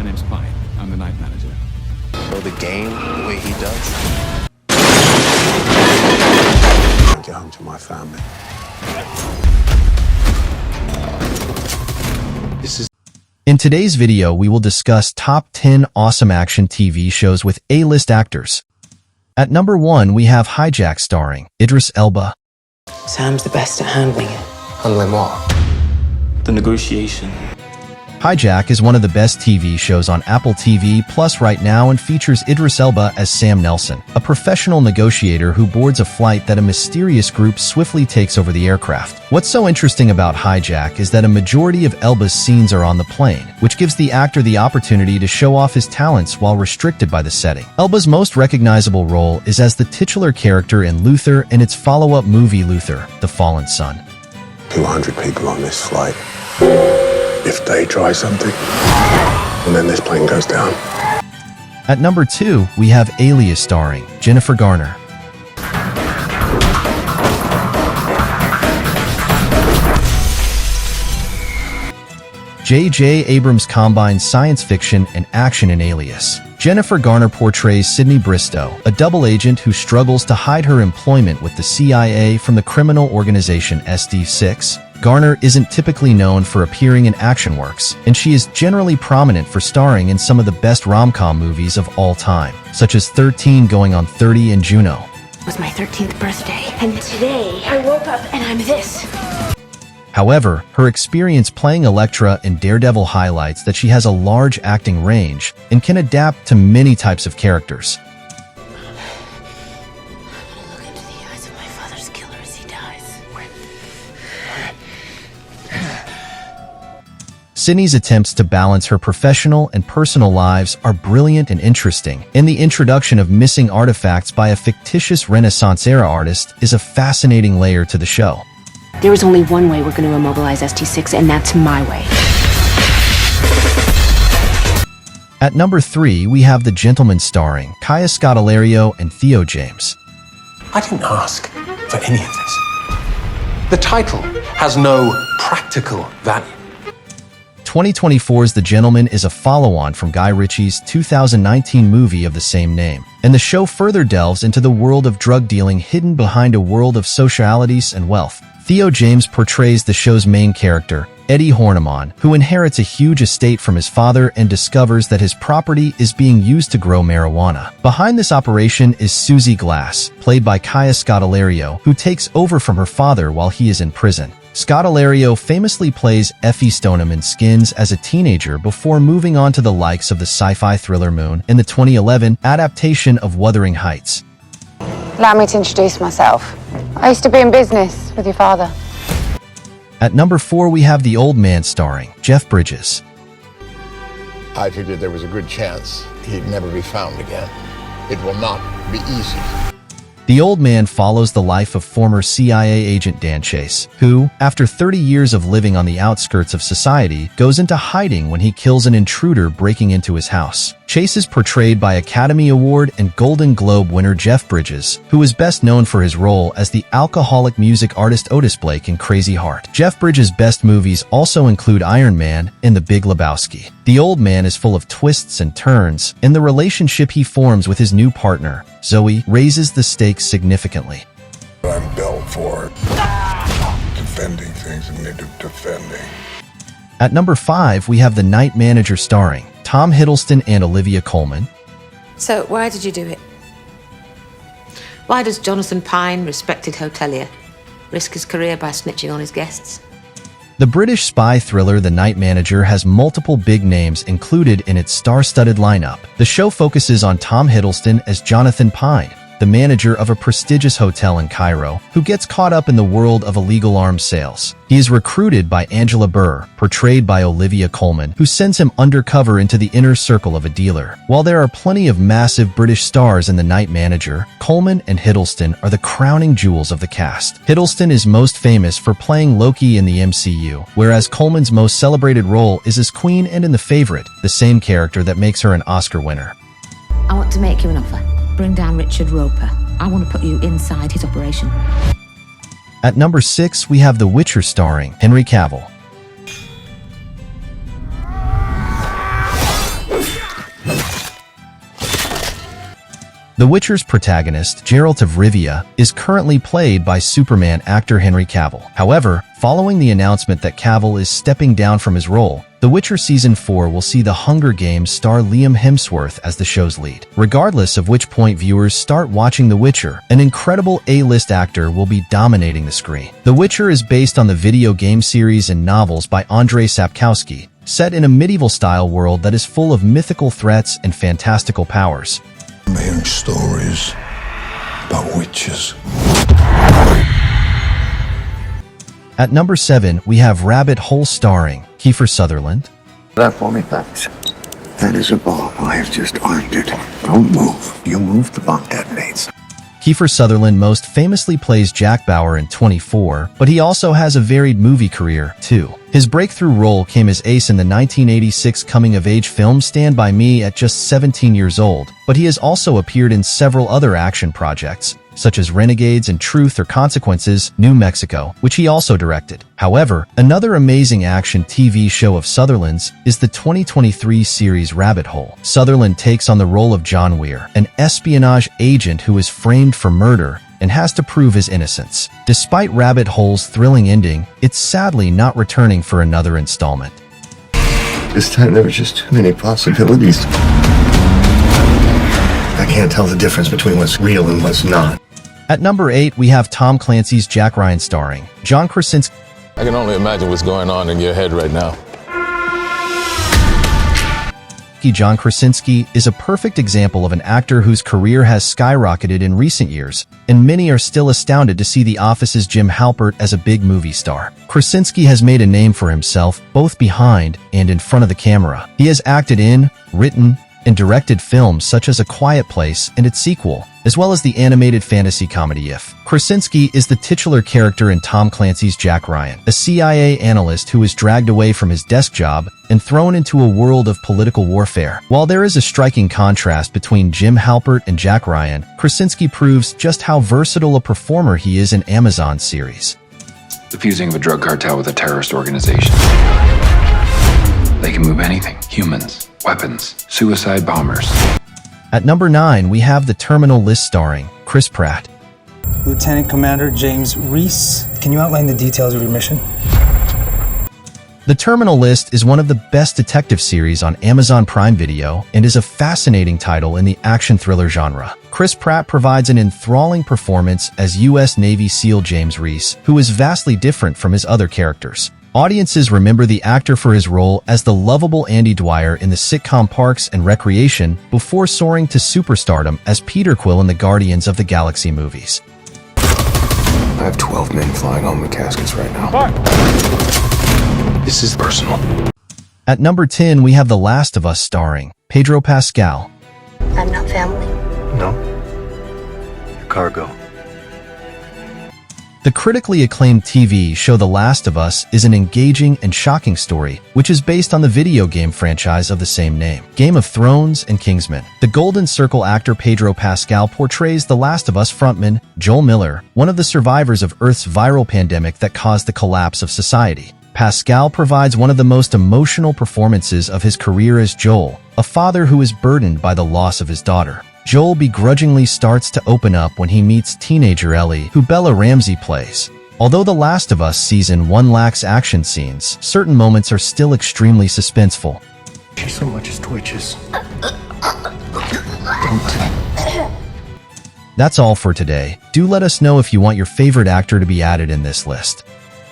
name's Pine. I'm the night manager. Know the game the way he does? I get home to my family. In today's video, we will discuss top 10 awesome action TV shows with A-list actors. At number 1, we have Hijack starring Idris Elba. Sam's the best at handling it. Handling what? The negotiation. Hijack is one of the best TV shows on Apple TV Plus right now and features Idris Elba as Sam Nelson, a professional negotiator who boards a flight that a mysterious group swiftly takes over the aircraft. What's so interesting about Hijack is that a majority of Elba's scenes are on the plane, which gives the actor the opportunity to show off his talents while restricted by the setting. Elba's most recognizable role is as the titular character in Luther and its follow-up movie Luther, The Fallen Son. 200 people on this flight. If they try something, and then this plane goes down. At number 2, we have Alias starring Jennifer Garner. J.J. Abrams combines science fiction and action in Alias. Jennifer Garner portrays Sydney Bristow, a double agent who struggles to hide her employment with the CIA from the criminal organization SD6. Garner isn't typically known for appearing in action works, and she is generally prominent for starring in some of the best rom-com movies of all time, such as 13 Going on 30 and Juno. It was my 13th birthday, and today I woke up and I'm this. However, her experience playing Elektra in Daredevil highlights that she has a large acting range and can adapt to many types of characters. Look into the eyes of my father's killer as he dies. Sydney's attempts to balance her professional and personal lives are brilliant and interesting, and the introduction of missing artifacts by a fictitious Renaissance-era artist is a fascinating layer to the show. There is only one way we're going to immobilize ST6, and that's my way. At number 3, we have The Gentleman starring Kaya Scodelario and Theo James. I didn't ask for any of this. The title has no practical value. 2024's The Gentleman is a follow-on from Guy Ritchie's 2019 movie of the same name, and the show further delves into the world of drug dealing hidden behind a world of socialities and wealth. Theo James portrays the show's main character, Eddie Horniman, who inherits a huge estate from his father and discovers that his property is being used to grow marijuana. Behind this operation is Susie Glass, played by Kaya Scodelario, who takes over from her father while he is in prison. Scodelario famously plays Effie Stoneham in Skins as a teenager before moving on to the likes of the sci-fi thriller Moon and the 2011 adaptation of Wuthering Heights. Allow me to introduce myself. I used to be in business with your father. At number 4, we have The Old Man starring Jeff Bridges. I figured there was a good chance he'd never be found again. It will not be easy. The Old Man follows the life of former CIA agent Dan Chase, who, after 30 years of living on the outskirts of society, goes into hiding when he kills an intruder breaking into his house. Chase is portrayed by Academy Award and Golden Globe winner Jeff Bridges, who is best known for his role as the alcoholic music artist Otis Blake in Crazy Heart. Jeff Bridges' best movies also include Iron Man and The Big Lebowski. The Old Man is full of twists and turns, and the relationship he forms with his new partner, Zoe, raises the stakes significantly. I'm built for defending things and need defending. At number 5, we have The Night Manager starring Tom Hiddleston and Olivia Colman. So, why did you do it? Why does Jonathan Pine, respected hotelier, risk his career by snitching on his guests? The British spy thriller The Night Manager has multiple big names included in its star-studded lineup. The show focuses on Tom Hiddleston as Jonathan Pine, the manager of a prestigious hotel in Cairo, who gets caught up in the world of illegal arms sales. He is recruited by Angela Burr, portrayed by Olivia Colman, who sends him undercover into the inner circle of a dealer. While there are plenty of massive British stars in The Night Manager, Colman and Hiddleston are the crowning jewels of the cast. Hiddleston is most famous for playing Loki in the MCU, whereas Colman's most celebrated role is as Queen and in The Favorite, the same character that makes her an Oscar winner. I want to make you an offer. Bring down Richard Roper. I want to put you inside his operation. At number 6, we have The Witcher starring Henry Cavill. The Witcher's protagonist, Geralt of Rivia, is currently played by Superman actor Henry Cavill. However, following the announcement that Cavill is stepping down from his role, The Witcher Season 4 will see the Hunger Games star Liam Hemsworth as the show's lead. Regardless of which point viewers start watching The Witcher, an incredible A-list actor will be dominating the screen. The Witcher is based on the video game series and novels by Andrzej Sapkowski, set in a medieval-style world that is full of mythical threats and fantastical powers. I'm hearing stories about witches. At number 7, we have Rabbit Hole starring Kiefer Sutherland. That for me, thanks. That is a bomb. I have just armed it. Don't move. You move, the bomb detonates. Kiefer Sutherland most famously plays Jack Bauer in 24, but he also has a varied movie career, too. His breakthrough role came as Ace in the 1986 coming-of-age film Stand By Me at just 17 years old, but he has also appeared in several other action projects, such as Renegades and Truth or Consequences, New Mexico, which he also directed. However, another amazing action TV show of Sutherland's is the 2023 series Rabbit Hole. Sutherland takes on the role of John Weir, an espionage agent who is framed for murder and has to prove his innocence. Despite Rabbit Hole's thrilling ending, it's sadly not returning for another installment. This time there were just too many possibilities. I can't tell the difference between what's real and what's not. At number 8, we have Tom Clancy's Jack Ryan starring John Krasinski. I can only imagine what's going on in your head right now. John Krasinski is a perfect example of an actor whose career has skyrocketed in recent years, and many are still astounded to see The Office's Jim Halpert as a big movie star. Krasinski has made a name for himself both behind and in front of the camera. He has acted in, written, and directed films such as A Quiet Place and its sequel, as well as the animated fantasy comedy If. Krasinski is the titular character in Tom Clancy's Jack Ryan, a CIA analyst who is dragged away from his desk job and thrown into a world of political warfare. While there is a striking contrast between Jim Halpert and Jack Ryan, Krasinski proves just how versatile a performer he is in Amazon's series. The fusing of a drug cartel with a terrorist organization. They can move anything. Humans, weapons, suicide bombers. At number 9, we have The Terminal List starring Chris Pratt. Lieutenant Commander James Reese, can you outline the details of your mission? The Terminal List is one of the best detective series on Amazon Prime Video and is a fascinating title in the action thriller genre. Chris Pratt provides an enthralling performance as U.S. Navy SEAL James Reese, who is vastly different from his other characters. Audiences remember the actor for his role as the lovable Andy Dwyer in the sitcom Parks and Recreation before soaring to superstardom as Peter Quill in the Guardians of the Galaxy movies. I have 12 men flying home with caskets right now. This is personal. At number 10, we have The Last of Us starring Pedro Pascal. I'm not family. No. You're cargo. The critically acclaimed TV show The Last of Us is an engaging and shocking story, which is based on the video game franchise of the same name, Game of Thrones and Kingsman. The Golden Circle actor Pedro Pascal portrays The Last of Us frontman Joel Miller, one of the survivors of Earth's viral pandemic that caused the collapse of society. Pascal provides one of the most emotional performances of his career as Joel, a father who is burdened by the loss of his daughter. Joel begrudgingly starts to open up when he meets teenager Ellie, who Bella Ramsey plays. Although The Last of Us Season 1 lacks action scenes, certain moments are still extremely suspenseful. She so much as twitches. That's all for today. Do let us know if you want your favorite actor to be added in this list.